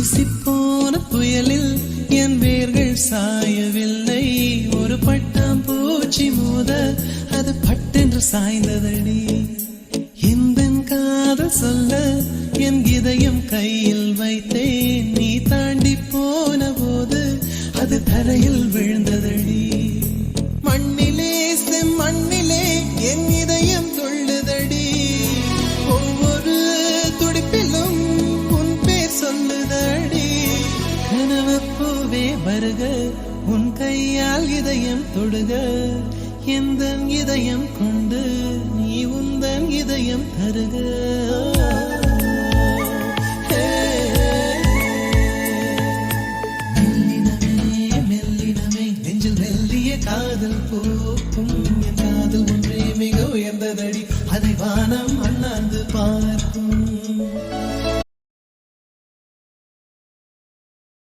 வீசிப்போன புயலில் என் வேர்கள் சாயவில்லை. ஒரு பட்டாம் பூச்சி மோத அது பட்டென்று சாய்ந்ததடி. எந்த காதல் சொல்ல என் இதயம் கையில் வைத்தேன். நீ தாண்டி போன போது அது தரையில் விழுந்ததடி. மண்ணிலே செம்மண்ணிலே என் இதயம் துள்ளுதடி. ஒவ்வொரு துடிப்பிலும் உன் பேர் சொல்லுதடி. கனவு பூவே வருக, உன் கையால் இதயம் தொடுக. எந்த இதயம் கொண்டு நீ உந்தன் இதயம் தருக.